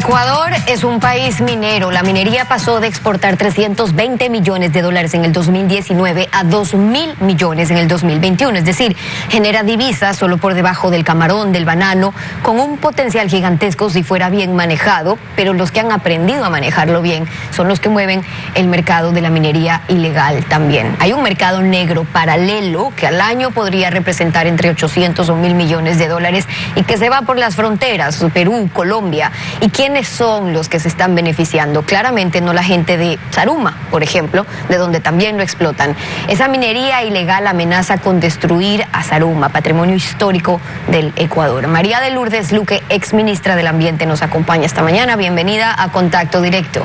Ecuador es un país minero. La minería pasó de exportar 320 millones de dólares en el 2019 a 2.000 millones en el 2021. Es decir, genera divisas solo por debajo del camarón, del banano, con un potencial gigantesco si fuera bien manejado, pero los que han aprendido a manejarlo bien son los que mueven el mercado de la minería ilegal también. Hay un mercado negro paralelo que al año podría representar entre 800 o 1.000 millones de dólares y que se va por las fronteras, Perú, Colombia. ¿Y quiénes son los que se están beneficiando? Claramente no la gente de Zaruma, por ejemplo, de donde también lo explotan. Esa minería ilegal amenaza con destruir a Zaruma, patrimonio histórico del Ecuador. María de Lourdes Luque, exministra del Ambiente, nos acompaña esta mañana. Bienvenida a Contacto Directo.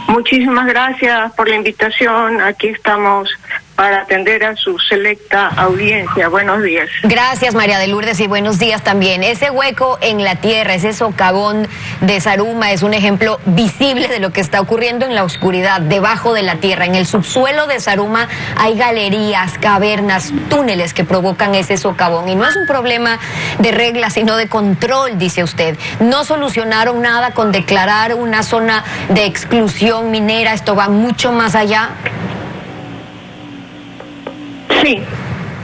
Muchísimas gracias por la invitación. Aquí estamos para atender a su selecta audiencia. Buenos días. Gracias, María de Lourdes, y buenos días también. Ese hueco en la tierra, ese socavón de Zaruma es un ejemplo visible de lo que está ocurriendo en la oscuridad, debajo de la tierra. En el subsuelo de Zaruma hay galerías, cavernas, túneles que provocan ese socavón. Y no es un problema de reglas, sino de control, dice usted. No solucionaron nada con declarar una zona de exclusión minera. Esto va mucho más allá. Sí,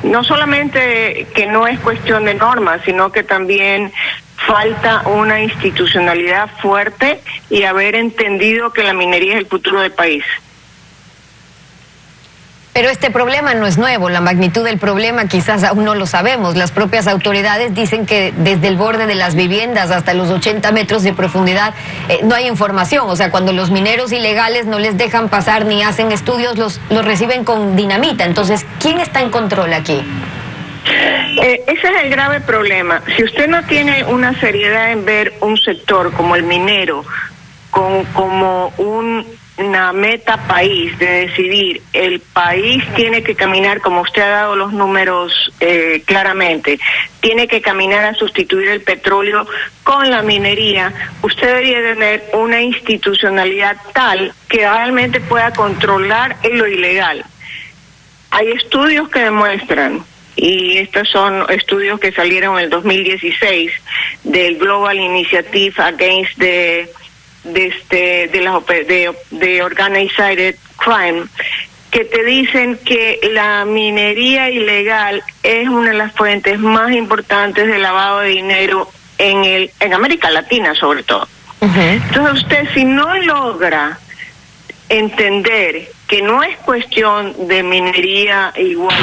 no solamente que no es cuestión de normas, sino que también falta una institucionalidad fuerte y haber entendido que la minería es el futuro del país. Pero este problema no es nuevo, la magnitud del problema quizás aún no lo sabemos. Las propias autoridades dicen que desde el borde de las viviendas hasta los 80 metros de profundidad no hay información. O sea, cuando los mineros ilegales no les dejan pasar ni hacen estudios, los reciben con dinamita. Entonces, ¿quién está en control aquí? Ese es el grave problema. Si usted no tiene una seriedad en ver un sector como el minero como una meta país, de decidir, el país tiene que caminar, como usted ha dado los números claramente, tiene que caminar a sustituir el petróleo con la minería. Usted debería tener una institucionalidad tal que realmente pueda controlar lo ilegal. Hay estudios que demuestran, y estos son estudios que salieron en el 2016 del Global Initiative Against the Organized Crime, que te dicen que la minería ilegal es una de las fuentes más importantes de lavado de dinero en América Latina, sobre todo. Entonces usted, si no logra entender que no es cuestión de minería igual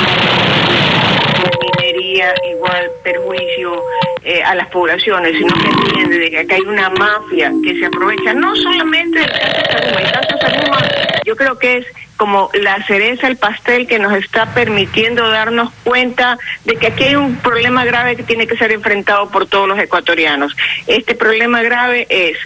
perjuicio a las poblaciones, sino que entiende de que acá hay una mafia que se aprovecha no solamente del caso Zaruma. Yo creo que es como la cereza el pastel que nos está permitiendo darnos cuenta de que aquí hay un problema grave que tiene que ser enfrentado por todos los ecuatorianos. Este problema grave es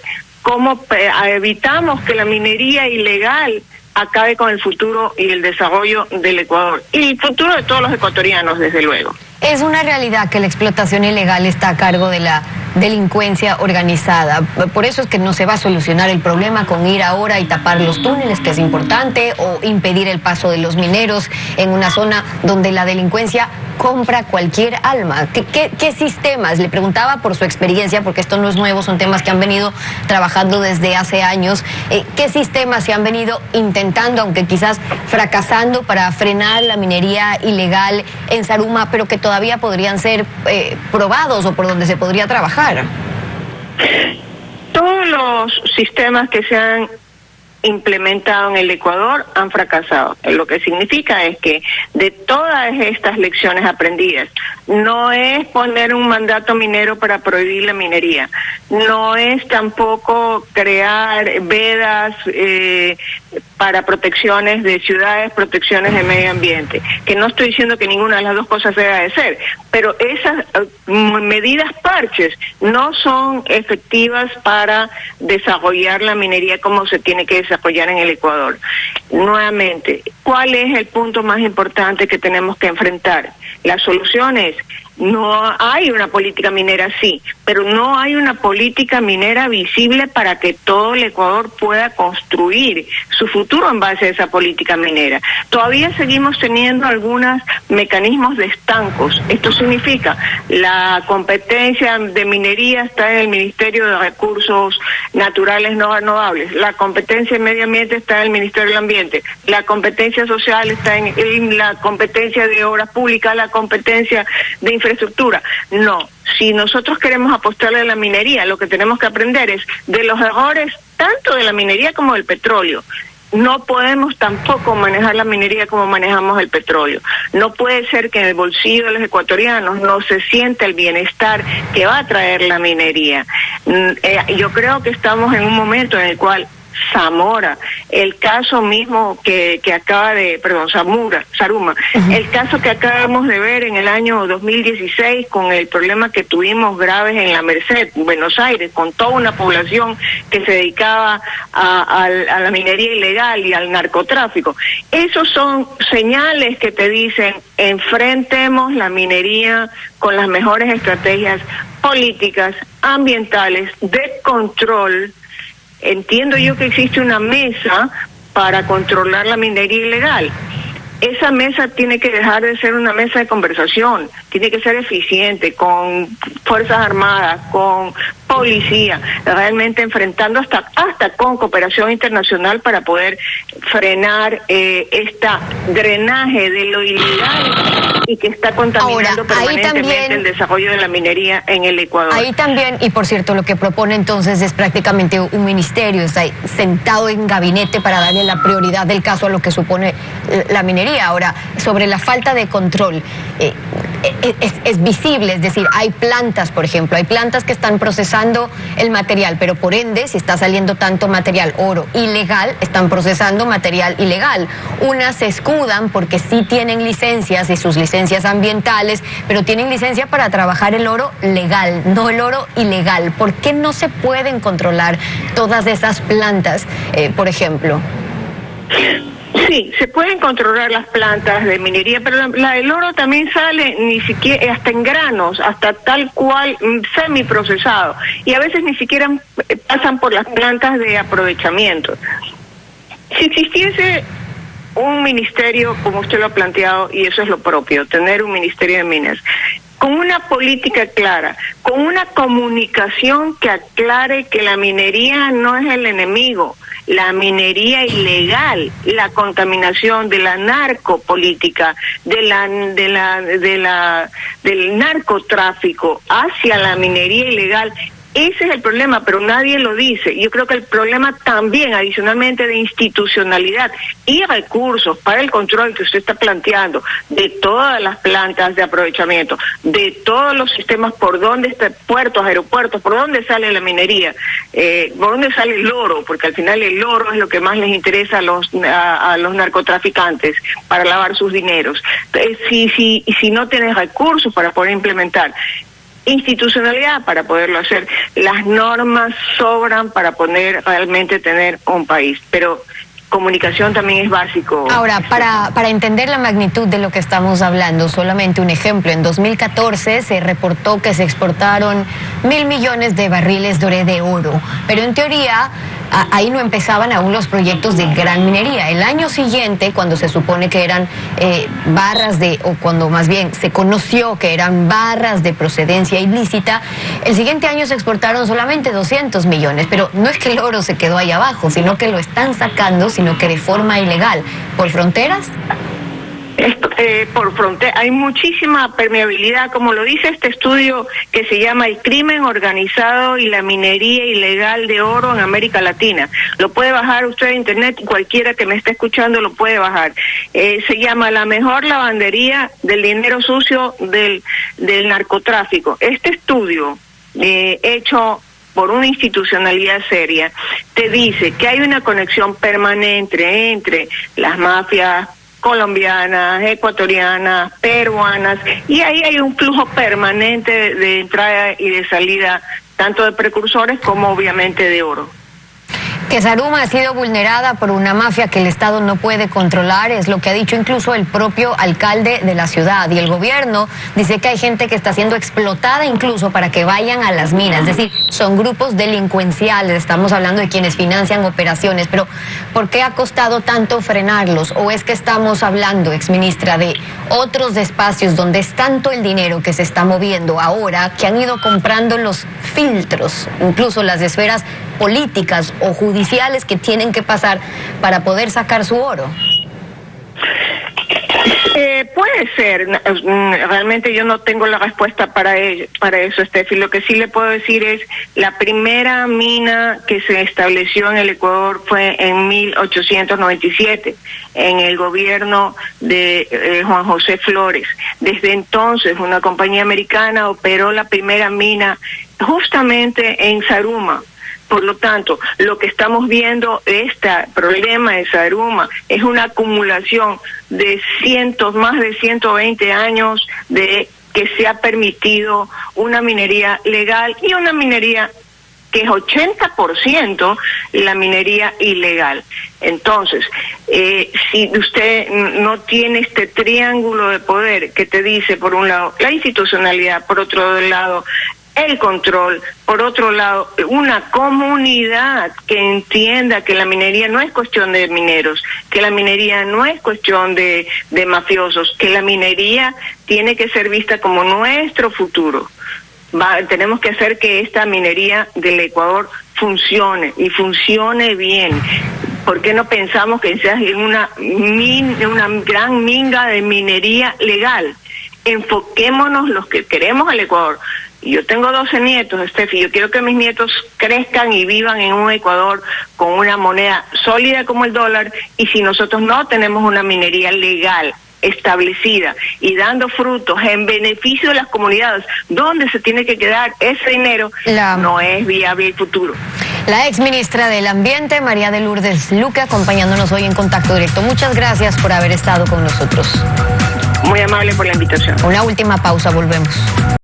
cómo evitamos que la minería ilegal acabe con el futuro y el desarrollo del Ecuador y el futuro de todos los ecuatorianos, desde luego. Es una realidad que la explotación ilegal está a cargo de la delincuencia organizada. Por eso es que no se va a solucionar el problema con ir ahora y tapar los túneles, que es importante, o impedir el paso de los mineros en una zona donde la delincuencia compra cualquier alma. ¿Qué sistemas? Le preguntaba por su experiencia, porque esto no es nuevo, son temas que han venido trabajando desde hace años. ¿Qué sistemas se han venido intentando, aunque quizás fracasando, para frenar la minería ilegal en Zaruma, pero que todavía podrían ser probados o por donde se podría trabajar? Todos los sistemas que se han implementado en el Ecuador han fracasado. Lo que significa es que de todas estas lecciones aprendidas, no es poner un mandato minero para prohibir la minería, no es tampoco crear vedas para protecciones de ciudades, protecciones de medio ambiente, que no estoy diciendo que ninguna de las dos cosas deba de ser, pero esas medidas parches no son efectivas para desarrollar la minería como se tiene que desarrollar en el Ecuador. Nuevamente, ¿cuál es el punto más importante que tenemos que enfrentar? La solución es No hay una política minera, sí, pero no hay una política minera visible para que todo el Ecuador pueda construir su futuro en base a esa política minera. Todavía seguimos teniendo algunos mecanismos de estancos. Esto significa la competencia de minería está en el Ministerio de Recursos Naturales No Renovables, la competencia en medio ambiente está en el Ministerio del Ambiente, la competencia social está en la competencia de obras públicas, la competencia de infraestructura. No, si nosotros queremos apostarle a la minería, lo que tenemos que aprender es de los errores tanto de la minería como del petróleo. No podemos tampoco manejar la minería como manejamos el petróleo. No puede ser que en el bolsillo de los ecuatorianos no se sienta el bienestar que va a traer la minería. Yo creo que estamos en un momento en el cual Zamora, el caso mismo que acaba de, Saruma, el caso que acabamos de ver en el año 2016 con el problema que tuvimos graves en la Merced, Buenos Aires, con toda una población que se dedicaba a la minería ilegal y al narcotráfico. Esos son señales que te dicen, enfrentemos la minería con las mejores estrategias políticas, ambientales, de control. Entiendo yo que existe una mesa para controlar la minería ilegal. Esa mesa tiene que dejar de ser una mesa de conversación, tiene que ser eficiente, con Fuerzas Armadas, con policía, realmente enfrentando hasta con cooperación internacional para poder frenar este drenaje de lo ilegal y que está contaminando permanentemente el desarrollo de la minería en el Ecuador. Ahí también, y por cierto, lo que propone entonces es prácticamente un ministerio, está ahí sentado en gabinete para darle la prioridad del caso a lo que supone la minería. Ahora, sobre la falta de control, es visible, es decir, hay plantas, por ejemplo, hay plantas que están procesando el material, pero por ende, si está saliendo tanto material, oro ilegal, están procesando material ilegal. Unas se escudan porque sí tienen licencias y sus licencias ambientales, pero tienen licencia para trabajar el oro legal, no el oro ilegal. ¿Por qué no se pueden controlar todas esas plantas, por ejemplo? Sí, se pueden controlar las plantas de minería, pero el oro también sale ni siquiera hasta en granos, hasta tal cual semiprocesado, y a veces ni siquiera pasan por las plantas de aprovechamiento. Si existiese un ministerio, como usted lo ha planteado, y eso es lo propio, tener un ministerio de minas, con una política clara, con una comunicación que aclare que la minería no es el enemigo, la minería ilegal, la contaminación de la narcopolítica, del narcotráfico hacia la minería ilegal. Ese es el problema, pero nadie lo dice. Yo creo que el problema también, adicionalmente, de institucionalidad y recursos para el control que usted está planteando de todas las plantas de aprovechamiento, de todos los sistemas, por donde están puertos, aeropuertos, por dónde sale la minería, por dónde sale el oro, porque al final el oro es lo que más les interesa a los narcotraficantes para lavar sus dineros. Si no tienes recursos para poder implementar institucionalidad para poderlo hacer, las normas sobran para poder realmente tener un país, pero comunicación también es básico. Ahora, para entender la magnitud de lo que estamos hablando, solamente un ejemplo, en 2014 se reportó que se exportaron 1.000 millones de barriles de oro, pero en teoría ahí no empezaban aún los proyectos de gran minería. El año siguiente, cuando se supone que eran o cuando más bien se conoció que eran barras de procedencia ilícita, el siguiente año se exportaron solamente 200 millones, pero no es que el oro se quedó ahí abajo, sino que lo están sacando, sino que de forma ilegal. ¿Por fronteras? Por frontera, hay muchísima permeabilidad, como lo dice este estudio que se llama El crimen organizado y la minería ilegal de oro en América Latina. Lo puede bajar usted de internet, cualquiera que me esté escuchando lo puede bajar. Se llama La mejor lavandería del dinero sucio del narcotráfico. Este estudio, hecho por una institucionalidad seria, te dice que hay una conexión permanente entre las mafias colombianas, ecuatorianas, peruanas, y ahí hay un flujo permanente de entrada y de salida, tanto de precursores como obviamente de oro. Que Zaruma ha sido vulnerada por una mafia que el Estado no puede controlar, es lo que ha dicho incluso el propio alcalde de la ciudad. Y el gobierno dice que hay gente que está siendo explotada incluso para que vayan a las minas. Es decir, son grupos delincuenciales, estamos hablando de quienes financian operaciones. Pero ¿por qué ha costado tanto frenarlos? ¿O es que estamos hablando, exministra, de otros espacios donde es tanto el dinero que se está moviendo ahora que han ido comprando los filtros, incluso las esferas políticas o judiciales que tienen que pasar para poder sacar su oro? Puede ser. Realmente yo no tengo la respuesta para eso, Steffi. Lo que sí le puedo decir es, la primera mina que se estableció en el Ecuador fue en 1897, en el gobierno de Juan José Flores. Desde entonces, una compañía americana operó la primera mina justamente en Zaruma. Por lo tanto, lo que estamos viendo, este problema de Zaruma, es una acumulación de más de 120 años de que se ha permitido una minería legal y una minería que es 80% la minería ilegal. Entonces, si usted no tiene este triángulo de poder que te dice, por un lado, la institucionalidad, por otro lado, el control, por otro lado, una comunidad que entienda que la minería no es cuestión de mineros, que la minería no es cuestión de mafiosos, que la minería tiene que ser vista como nuestro futuro. Tenemos que hacer que esta minería del Ecuador funcione y funcione bien. ¿Por qué no pensamos que sea una gran minga de minería legal? Enfoquémonos los que queremos el Ecuador. Yo tengo 12 nietos, Steffi, yo quiero que mis nietos crezcan y vivan en un Ecuador con una moneda sólida como el dólar, y si nosotros no tenemos una minería legal, establecida y dando frutos en beneficio de las comunidades, donde se tiene que quedar ese dinero, no es viable el futuro. La exministra del Ambiente, María de Lourdes Luque, acompañándonos hoy en Contacto Directo. Muchas gracias por haber estado con nosotros. Muy amable por la invitación. Una última pausa, volvemos.